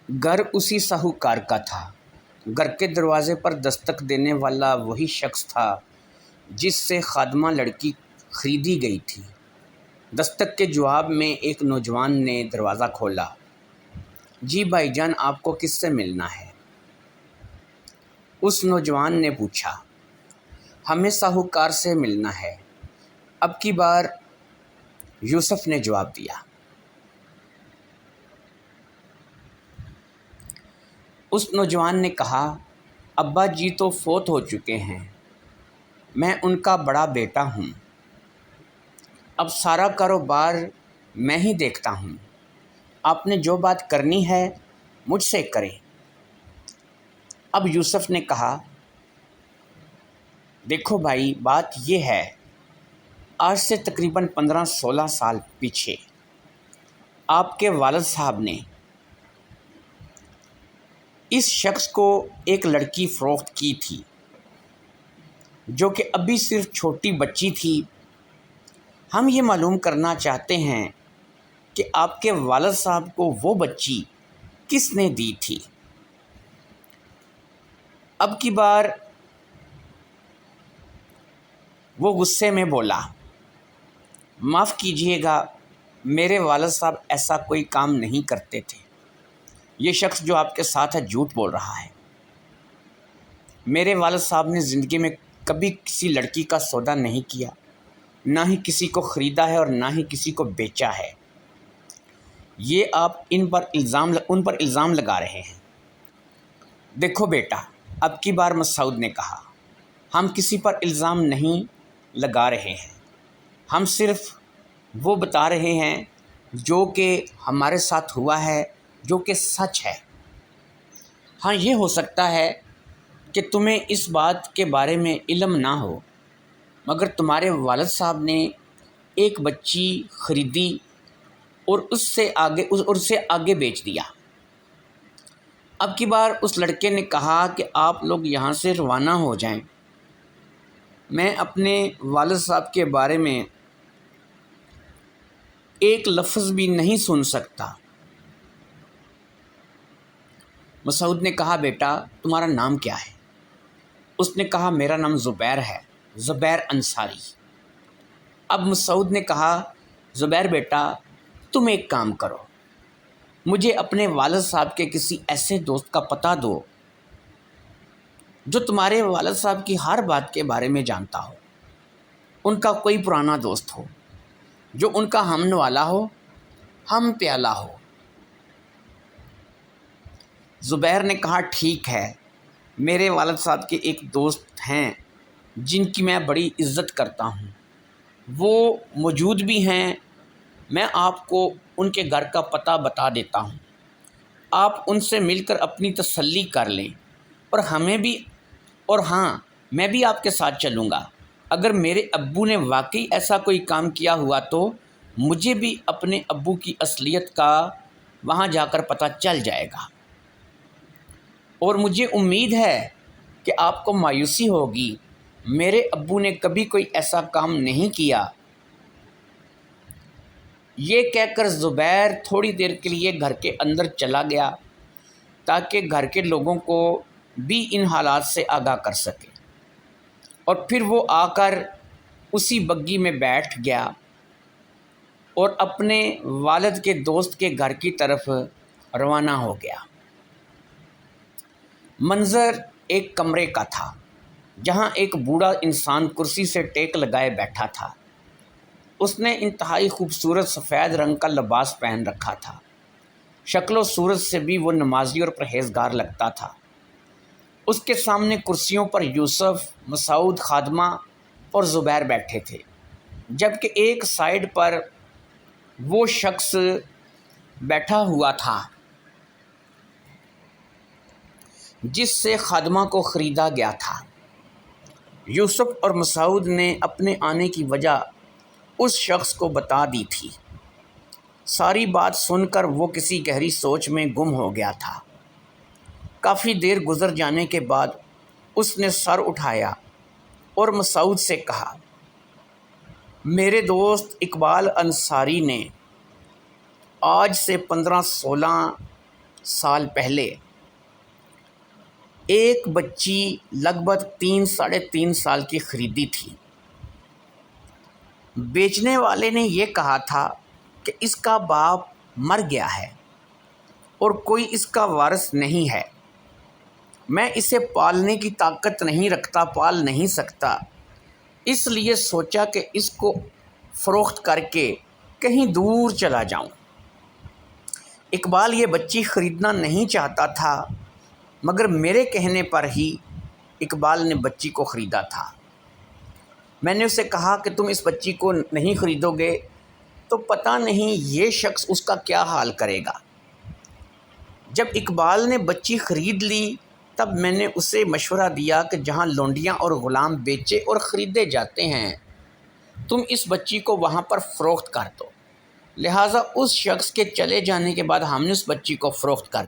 گھر اسی ساہوکار کا تھا۔ گھر کے دروازے پر دستک دینے والا وہی شخص تھا جس سے خادمہ لڑکی خریدی گئی تھی۔ دستک کے جواب میں ایک نوجوان نے دروازہ کھولا۔ جی بھائی جان، آپ کو کس سے ملنا ہے؟ اس نوجوان نے پوچھا۔ ہمیں ساہوکار سے ملنا ہے، اب کی بار، یوسف نے جواب دیا۔ اس نوجوان نے کہا، ابا جی تو فوت ہو چکے ہیں، میں ان کا بڑا بیٹا ہوں، اب سارا کاروبار میں ہی دیکھتا ہوں، آپ نے جو بات کرنی ہے مجھ سے کریں۔ اب یوسف نے کہا، دیکھو بھائی، بات یہ ہے، آج سے تقریباً 15-16 سال پیچھے آپ کے والد صاحب نے اس شخص کو ایک لڑکی فروخت کی تھی جو کہ ابھی صرف چھوٹی بچی تھی۔ ہم یہ معلوم کرنا چاہتے ہیں کہ آپ کے والد صاحب کو وہ بچی کس نے دی تھی؟ اب کی بار وہ غصے میں بولا، معاف کیجیے گا، میرے والد صاحب ایسا کوئی کام نہیں کرتے تھے، یہ شخص جو آپ کے ساتھ ہے جھوٹ بول رہا ہے، میرے والد صاحب نے زندگی میں کبھی کسی لڑکی کا سودا نہیں کیا، نہ ہی کسی کو خریدا ہے اور نہ ہی کسی کو بیچا ہے، یہ آپ ان پر الزام لگا رہے ہیں۔ دیکھو بیٹا، اب کی بار مسعود نے کہا، ہم کسی پر الزام نہیں لگا رہے ہیں، ہم صرف وہ بتا رہے ہیں جو کہ ہمارے ساتھ ہوا ہے، جو کہ سچ ہے۔ ہاں، یہ ہو سکتا ہے کہ تمہیں اس بات کے بارے میں علم نہ ہو، مگر تمہارے والد صاحب نے ایک بچی خریدی اور اسے آگے بیچ دیا۔ اب کی بار اس لڑکے نے کہا کہ آپ لوگ یہاں سے روانہ ہو جائیں، میں اپنے والد صاحب کے بارے میں ایک لفظ بھی نہیں سن سکتا۔ مسعود نے کہا، بیٹا تمہارا نام کیا ہے؟ اس نے کہا، میرا نام زبیر ہے، زبیر انصاری۔ اب مسعود نے کہا، زبیر بیٹا تم ایک کام کرو، مجھے اپنے والد صاحب کے کسی ایسے دوست کا پتہ دو جو تمہارے والد صاحب کی ہر بات کے بارے میں جانتا ہو، ان کا کوئی پرانا دوست ہو جو ان کا ہم نوالا ہو، ہم پیالہ ہو۔ زبیر نے کہا، ٹھیک ہے، میرے والد صاحب کے ایک دوست ہیں جن کی میں بڑی عزت کرتا ہوں، وہ موجود بھی ہیں، میں آپ کو ان کے گھر کا پتہ بتا دیتا ہوں، آپ ان سے مل کر اپنی تسلی کر لیں، اور ہاں میں بھی آپ کے ساتھ چلوں گا، اگر میرے ابو نے واقعی ایسا کوئی کام کیا ہوا تو مجھے بھی اپنے ابو کی اصلیت کا وہاں جا کر پتہ چل جائے گا، اور مجھے امید ہے کہ آپ کو مایوسی ہوگی، میرے ابو نے کبھی کوئی ایسا کام نہیں کیا۔ یہ کہہ کر زبیر تھوڑی دیر کے لیے گھر کے اندر چلا گیا تاکہ گھر کے لوگوں کو بھی ان حالات سے آگاہ کر سکے، اور پھر وہ آ کر اسی بگی میں بیٹھ گیا اور اپنے والد کے دوست کے گھر کی طرف روانہ ہو گیا۔ منظر ایک کمرے کا تھا جہاں ایک بوڑھا انسان کرسی سے ٹیک لگائے بیٹھا تھا۔ اس نے انتہائی خوبصورت سفید رنگ کا لباس پہن رکھا تھا، شکل و صورت سے بھی وہ نمازی اور پرہیزگار لگتا تھا۔ اس کے سامنے کرسیوں پر یوسف، مسعود خادمہ اور زبیر بیٹھے تھے، جبکہ ایک سائیڈ پر وہ شخص بیٹھا ہوا تھا جس سے خادمہ کو خریدا گیا تھا۔ یوسف اور مسعود نے اپنے آنے کی وجہ اس شخص کو بتا دی تھی۔ ساری بات سن کر وہ کسی گہری سوچ میں گم ہو گیا تھا۔ کافی دیر گزر جانے کے بعد اس نے سر اٹھایا اور مسعود سے کہا، میرے دوست اقبال انصاری نے آج سے 15-16 سال پہلے ایک بچی لگ بھگ 3 سال کی خریدی تھی۔ بیچنے والے نے یہ کہا تھا کہ اس کا باپ مر گیا ہے اور کوئی اس کا وارث نہیں ہے، میں اسے پالنے کی طاقت نہیں رکھتا، پال نہیں سکتا، اس لیے سوچا کہ اس کو فروخت کر کے کہیں دور چلا جاؤں۔ اقبال یہ بچی خریدنا نہیں چاہتا تھا، مگر میرے کہنے پر ہی اقبال نے بچی کو خریدا تھا۔ میں نے اسے کہا کہ تم اس بچی کو نہیں خریدو گے تو پتہ نہیں یہ شخص اس کا کیا حال کرے گا۔ جب اقبال نے بچی خرید لی تب میں نے اسے مشورہ دیا کہ جہاں لونڈیاں اور غلام بیچے اور خریدے جاتے ہیں تم اس بچی کو وہاں پر فروخت کر دو۔ لہٰذا اس شخص کے چلے جانے کے بعد ہم نے اس بچی کو فروخت کر